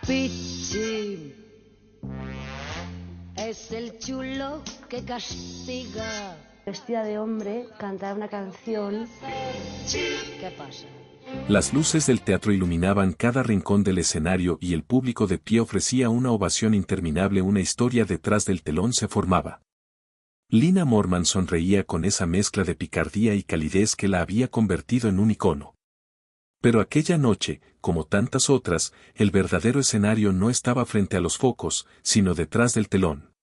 Pichi es el chulo que castiga. Vestida de hombre, cantar una canción. ¿Qué pasa? Las luces del teatro iluminaban cada rincón del escenario y el público de pie ofrecía una ovación interminable. Una historia detrás del telón se formaba. Lina Morgan sonreía con esa mezcla de picardía y calidez que la había convertido en un icono. Pero aquella noche, como tantas otras, el verdadero escenario no estaba frente a los focos, sino detrás del telón.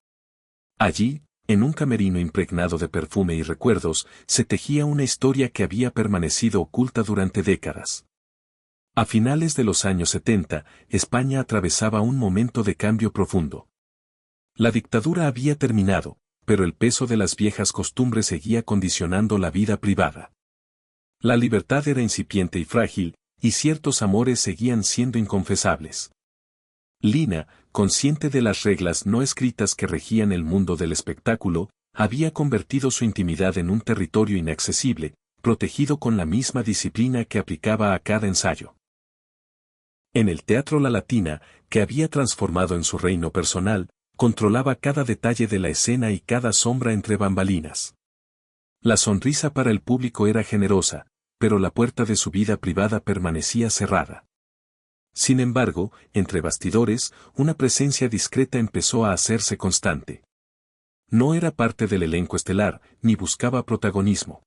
Allí, en un camerino impregnado de perfume y recuerdos, se tejía una historia que había permanecido oculta durante décadas. A finales de los años 70, España atravesaba un momento de cambio profundo. La dictadura había terminado, pero el peso de las viejas costumbres seguía condicionando la vida privada. La libertad era incipiente y frágil, y ciertos amores seguían siendo inconfesables. Lina, consciente de las reglas no escritas que regían el mundo del espectáculo, había convertido su intimidad en un territorio inaccesible, protegido con la misma disciplina que aplicaba a cada ensayo. En el teatro La Latina, que había transformado en su reino personal, controlaba cada detalle de la escena y cada sombra entre bambalinas. La sonrisa para el público era generosa, pero la puerta de su vida privada permanecía cerrada. Sin embargo, entre bastidores, una presencia discreta empezó a hacerse constante. No era parte del elenco estelar, ni buscaba protagonismo.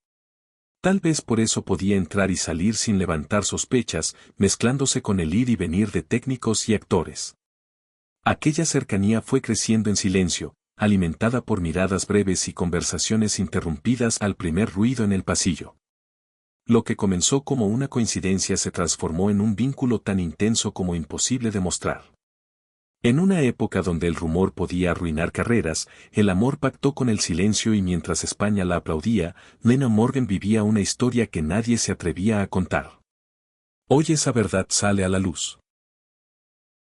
Tal vez por eso podía entrar y salir sin levantar sospechas, mezclándose con el ir y venir de técnicos y actores. Aquella cercanía fue creciendo en silencio, alimentada por miradas breves y conversaciones interrumpidas al primer ruido en el pasillo. Lo que comenzó como una coincidencia se transformó en un vínculo tan intenso como imposible de mostrar. En una época donde el rumor podía arruinar carreras, el amor pactó con el silencio y mientras España la aplaudía, Lina Morgan vivía una historia que nadie se atrevía a contar. Hoy esa verdad sale a la luz.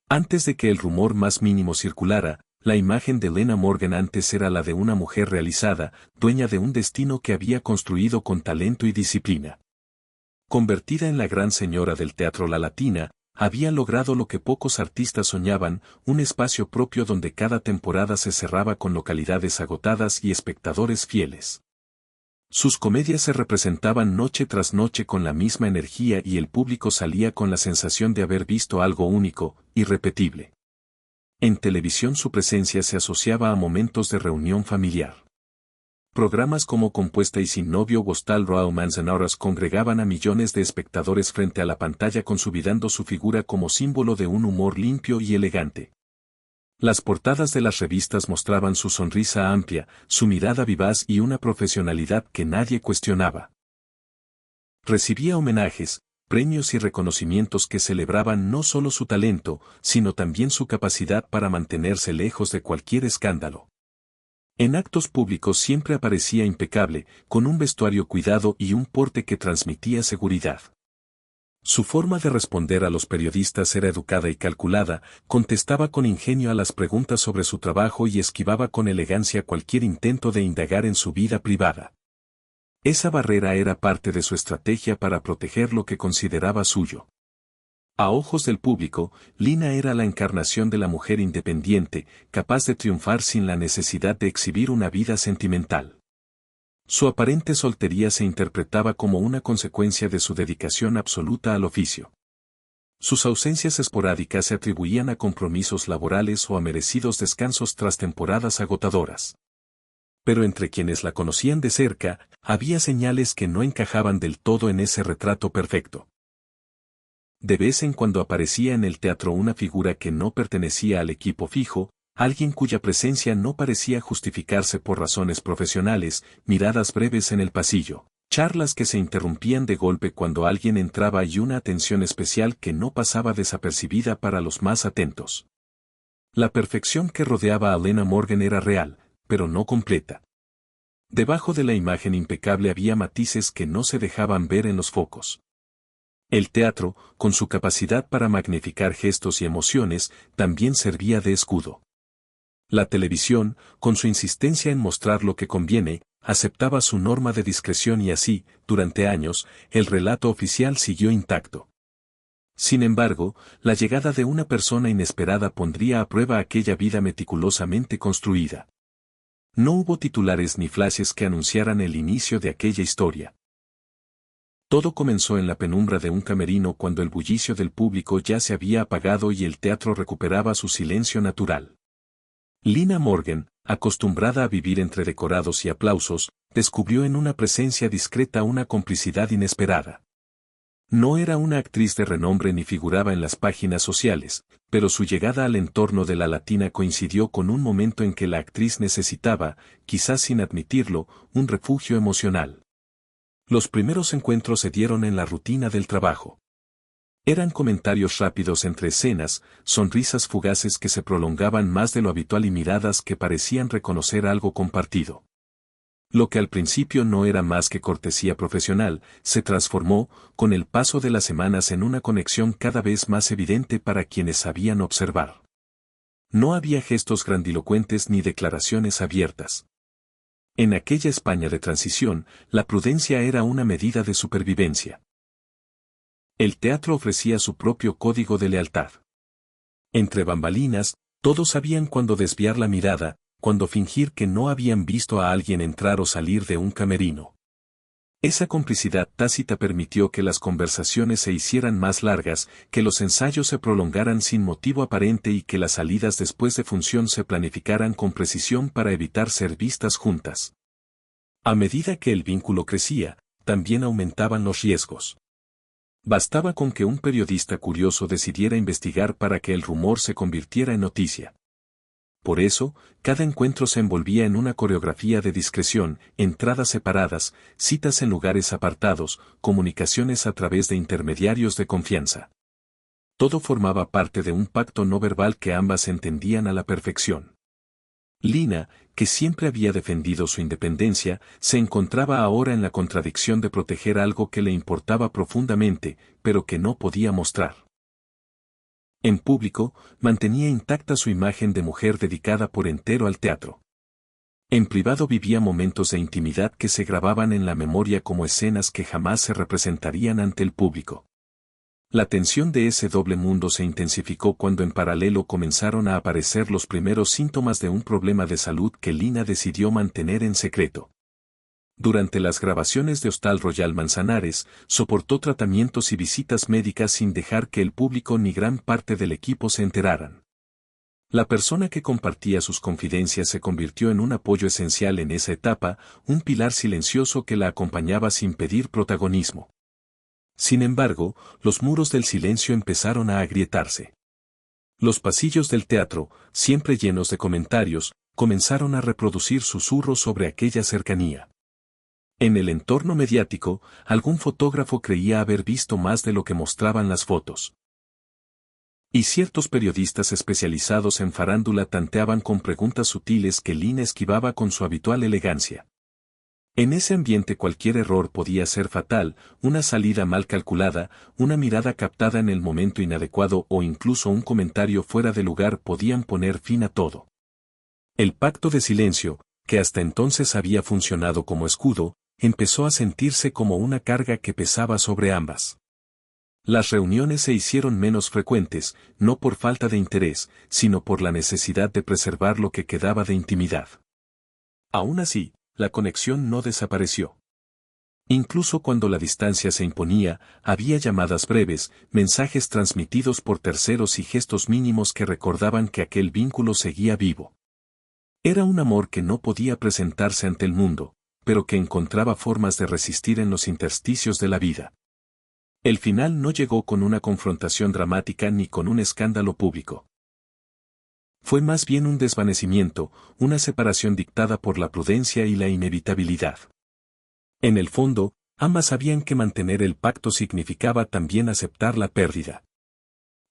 Antes de que el rumor más mínimo circulara, la imagen de Lina Morgan antes era la de una mujer realizada, dueña de un destino que había construido con talento y disciplina. Convertida en la gran señora del teatro La Latina, había logrado lo que pocos artistas soñaban, un espacio propio donde cada temporada se cerraba con localidades agotadas y espectadores fieles. Sus comedias se representaban noche tras noche con la misma energía y el público salía con la sensación de haber visto algo único, irrepetible. En televisión su presencia se asociaba a momentos de reunión familiar. Programas como Compuesta y Sin Novio o Hostal Romance and Horas congregaban a millones de espectadores frente a la pantalla consolidando su figura como símbolo de un humor limpio y elegante. Las portadas de las revistas mostraban su sonrisa amplia, su mirada vivaz y una profesionalidad que nadie cuestionaba. Recibía homenajes, premios y reconocimientos que celebraban no solo su talento, sino también su capacidad para mantenerse lejos de cualquier escándalo. En actos públicos siempre aparecía impecable, con un vestuario cuidado y un porte que transmitía seguridad. Su forma de responder a los periodistas era educada y calculada, contestaba con ingenio a las preguntas sobre su trabajo y esquivaba con elegancia cualquier intento de indagar en su vida privada. Esa barrera era parte de su estrategia para proteger lo que consideraba suyo. A ojos del público, Lina era la encarnación de la mujer independiente, capaz de triunfar sin la necesidad de exhibir una vida sentimental. Su aparente soltería se interpretaba como una consecuencia de su dedicación absoluta al oficio. Sus ausencias esporádicas se atribuían a compromisos laborales o a merecidos descansos tras temporadas agotadoras. Pero entre quienes la conocían de cerca, había señales que no encajaban del todo en ese retrato perfecto. De vez en cuando aparecía en el teatro una figura que no pertenecía al equipo fijo, alguien cuya presencia no parecía justificarse por razones profesionales, miradas breves en el pasillo, charlas que se interrumpían de golpe cuando alguien entraba y una atención especial que no pasaba desapercibida para los más atentos. La perfección que rodeaba a Lina Morgan era real, pero no completa. Debajo de la imagen impecable había matices que no se dejaban ver en los focos. El teatro, con su capacidad para magnificar gestos y emociones, también servía de escudo. La televisión, con su insistencia en mostrar lo que conviene, aceptaba su norma de discreción y así, durante años, el relato oficial siguió intacto. Sin embargo, la llegada de una persona inesperada pondría a prueba aquella vida meticulosamente construida. No hubo titulares ni flashes que anunciaran el inicio de aquella historia. Todo comenzó en la penumbra de un camerino cuando el bullicio del público ya se había apagado y el teatro recuperaba su silencio natural. Lina Morgan, acostumbrada a vivir entre decorados y aplausos, descubrió en una presencia discreta una complicidad inesperada. No era una actriz de renombre ni figuraba en las páginas sociales, pero su llegada al entorno de la Latina coincidió con un momento en que la actriz necesitaba, quizás sin admitirlo, un refugio emocional. Los primeros encuentros se dieron en la rutina del trabajo. Eran comentarios rápidos entre escenas, sonrisas fugaces que se prolongaban más de lo habitual y miradas que parecían reconocer algo compartido. Lo que al principio no era más que cortesía profesional, se transformó, con el paso de las semanas, en una conexión cada vez más evidente para quienes sabían observar. No había gestos grandilocuentes ni declaraciones abiertas. En aquella España de transición, la prudencia era una medida de supervivencia. El teatro ofrecía su propio código de lealtad. Entre bambalinas, todos sabían cuándo desviar la mirada, cuándo fingir que no habían visto a alguien entrar o salir de un camerino. Esa complicidad tácita permitió que las conversaciones se hicieran más largas, que los ensayos se prolongaran sin motivo aparente y que las salidas después de función se planificaran con precisión para evitar ser vistas juntas. A medida que el vínculo crecía, también aumentaban los riesgos. Bastaba con que un periodista curioso decidiera investigar para que el rumor se convirtiera en noticia. Por eso, cada encuentro se envolvía en una coreografía de discreción, entradas separadas, citas en lugares apartados, comunicaciones a través de intermediarios de confianza. Todo formaba parte de un pacto no verbal que ambas entendían a la perfección. Lina, que siempre había defendido su independencia, se encontraba ahora en la contradicción de proteger algo que le importaba profundamente, pero que no podía mostrar. En público, mantenía intacta su imagen de mujer dedicada por entero al teatro. En privado vivía momentos de intimidad que se grababan en la memoria como escenas que jamás se representarían ante el público. La tensión de ese doble mundo se intensificó cuando en paralelo comenzaron a aparecer los primeros síntomas de un problema de salud que Lina decidió mantener en secreto. Durante las grabaciones de Hostal Royal Manzanares, soportó tratamientos y visitas médicas sin dejar que el público ni gran parte del equipo se enteraran. La persona que compartía sus confidencias se convirtió en un apoyo esencial en esa etapa, un pilar silencioso que la acompañaba sin pedir protagonismo. Sin embargo, los muros del silencio empezaron a agrietarse. Los pasillos del teatro, siempre llenos de comentarios, comenzaron a reproducir susurros sobre aquella cercanía. En el entorno mediático, algún fotógrafo creía haber visto más de lo que mostraban las fotos. Y ciertos periodistas especializados en farándula tanteaban con preguntas sutiles que Lina esquivaba con su habitual elegancia. En ese ambiente cualquier error podía ser fatal, una salida mal calculada, una mirada captada en el momento inadecuado o incluso un comentario fuera de lugar podían poner fin a todo. El pacto de silencio, que hasta entonces había funcionado como escudo, empezó a sentirse como una carga que pesaba sobre ambas. Las reuniones se hicieron menos frecuentes, no por falta de interés, sino por la necesidad de preservar lo que quedaba de intimidad. Aún así, la conexión no desapareció. Incluso cuando la distancia se imponía, había llamadas breves, mensajes transmitidos por terceros y gestos mínimos que recordaban que aquel vínculo seguía vivo. Era un amor que no podía presentarse ante el mundo, pero que encontraba formas de resistir en los intersticios de la vida. El final no llegó con una confrontación dramática ni con un escándalo público. Fue más bien un desvanecimiento, una separación dictada por la prudencia y la inevitabilidad. En el fondo, ambas sabían que mantener el pacto significaba también aceptar la pérdida.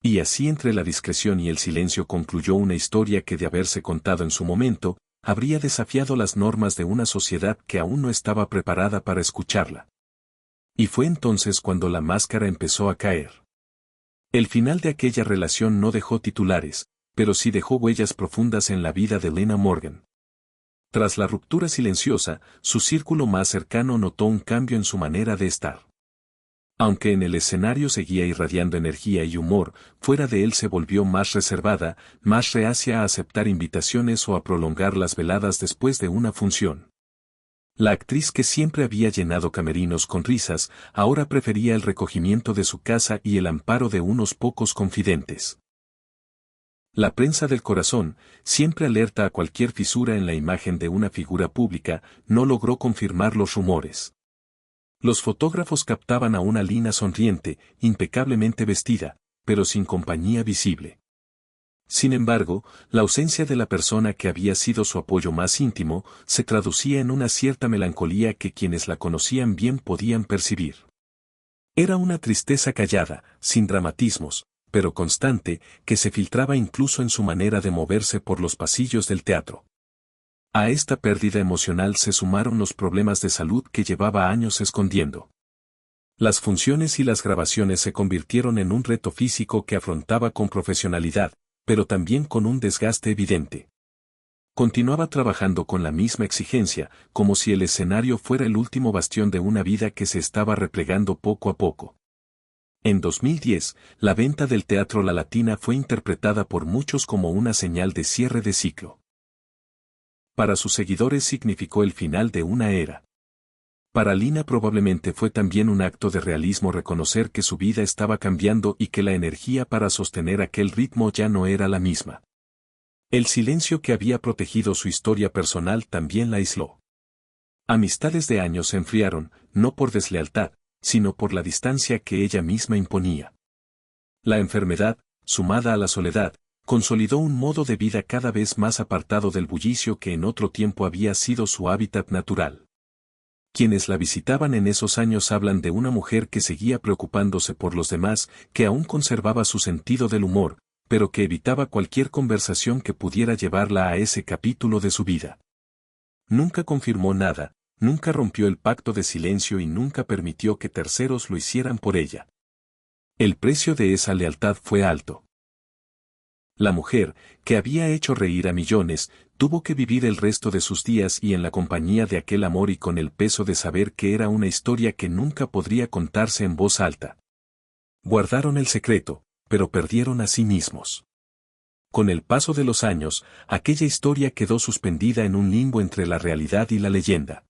Y así entre la discreción y el silencio concluyó una historia que de haberse contado en su momento, habría desafiado las normas de una sociedad que aún no estaba preparada para escucharla. Y fue entonces cuando la máscara empezó a caer. El final de aquella relación no dejó titulares, pero sí dejó huellas profundas en la vida de Lina Morgan. Tras la ruptura silenciosa, su círculo más cercano notó un cambio en su manera de estar. Aunque en el escenario seguía irradiando energía y humor, fuera de él se volvió más reservada, más reacia a aceptar invitaciones o a prolongar las veladas después de una función. La actriz que siempre había llenado camerinos con risas, ahora prefería el recogimiento de su casa y el amparo de unos pocos confidentes. La prensa del corazón, siempre alerta a cualquier fisura en la imagen de una figura pública, no logró confirmar los rumores. Los fotógrafos captaban a una Lina sonriente, impecablemente vestida, pero sin compañía visible. Sin embargo, la ausencia de la persona que había sido su apoyo más íntimo, se traducía en una cierta melancolía que quienes la conocían bien podían percibir. Era una tristeza callada, sin dramatismos, pero constante, que se filtraba incluso en su manera de moverse por los pasillos del teatro. A esta pérdida emocional se sumaron los problemas de salud que llevaba años escondiendo. Las funciones y las grabaciones se convirtieron en un reto físico que afrontaba con profesionalidad, pero también con un desgaste evidente. Continuaba trabajando con la misma exigencia, como si el escenario fuera el último bastión de una vida que se estaba replegando poco a poco. En 2010, la venta del Teatro La Latina fue interpretada por muchos como una señal de cierre de ciclo. Para sus seguidores significó el final de una era. Para Lina probablemente fue también un acto de realismo reconocer que su vida estaba cambiando y que la energía para sostener aquel ritmo ya no era la misma. El silencio que había protegido su historia personal también la aisló. Amistades de años se enfriaron, no por deslealtad, sino por la distancia que ella misma imponía. La enfermedad, sumada a la soledad, consolidó un modo de vida cada vez más apartado del bullicio que en otro tiempo había sido su hábitat natural. Quienes la visitaban en esos años hablan de una mujer que seguía preocupándose por los demás, que aún conservaba su sentido del humor, pero que evitaba cualquier conversación que pudiera llevarla a ese capítulo de su vida. Nunca confirmó nada, nunca rompió el pacto de silencio y nunca permitió que terceros lo hicieran por ella. El precio de esa lealtad fue alto. La mujer, que había hecho reír a millones, tuvo que vivir el resto de sus días y en la compañía de aquel amor y con el peso de saber que era una historia que nunca podría contarse en voz alta. Guardaron el secreto, pero perdieron a sí mismos. Con el paso de los años, aquella historia quedó suspendida en un limbo entre la realidad y la leyenda.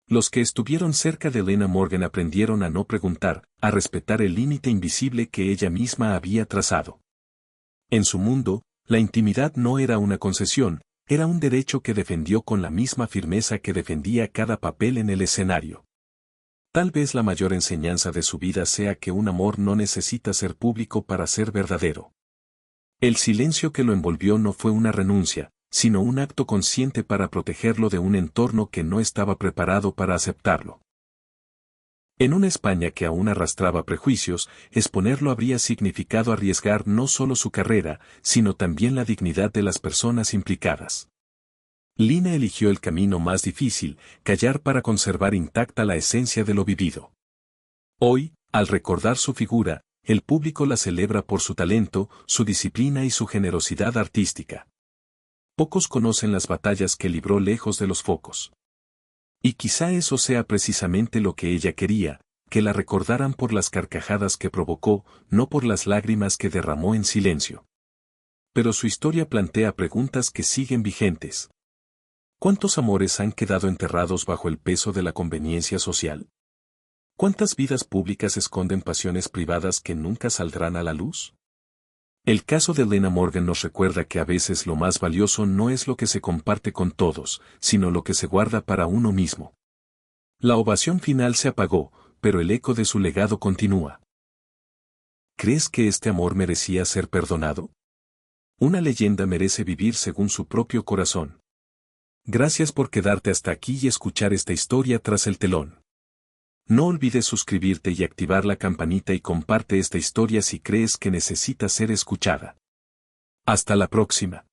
Los que estuvieron cerca de Lena Morgan aprendieron a no preguntar, a respetar el límite invisible que ella misma había trazado. En su mundo, la intimidad no era una concesión, era un derecho que defendió con la misma firmeza que defendía cada papel en el escenario. Tal vez la mayor enseñanza de su vida sea que un amor no necesita ser público para ser verdadero. El silencio que lo envolvió no fue una renuncia, sino un acto consciente para protegerlo de un entorno que no estaba preparado para aceptarlo. En una España que aún arrastraba prejuicios, exponerlo habría significado arriesgar no solo su carrera, sino también la dignidad de las personas implicadas. Lina eligió el camino más difícil, callar para conservar intacta la esencia de lo vivido. Hoy, al recordar su figura, el público la celebra por su talento, su disciplina y su generosidad artística. Pocos conocen las batallas que libró lejos de los focos. Y quizá eso sea precisamente lo que ella quería, que la recordaran por las carcajadas que provocó, no por las lágrimas que derramó en silencio. Pero su historia plantea preguntas que siguen vigentes. ¿Cuántos amores han quedado enterrados bajo el peso de la conveniencia social? ¿Cuántas vidas públicas esconden pasiones privadas que nunca saldrán a la luz? El caso de Lena Morgan nos recuerda que a veces lo más valioso no es lo que se comparte con todos, sino lo que se guarda para uno mismo. La ovación final se apagó, pero el eco de su legado continúa. ¿Crees que este amor merecía ser perdonado? Una leyenda merece vivir según su propio corazón. Gracias por quedarte hasta aquí y escuchar esta historia tras el telón. No olvides suscribirte y activar la campanita y comparte esta historia si crees que necesita ser escuchada. Hasta la próxima.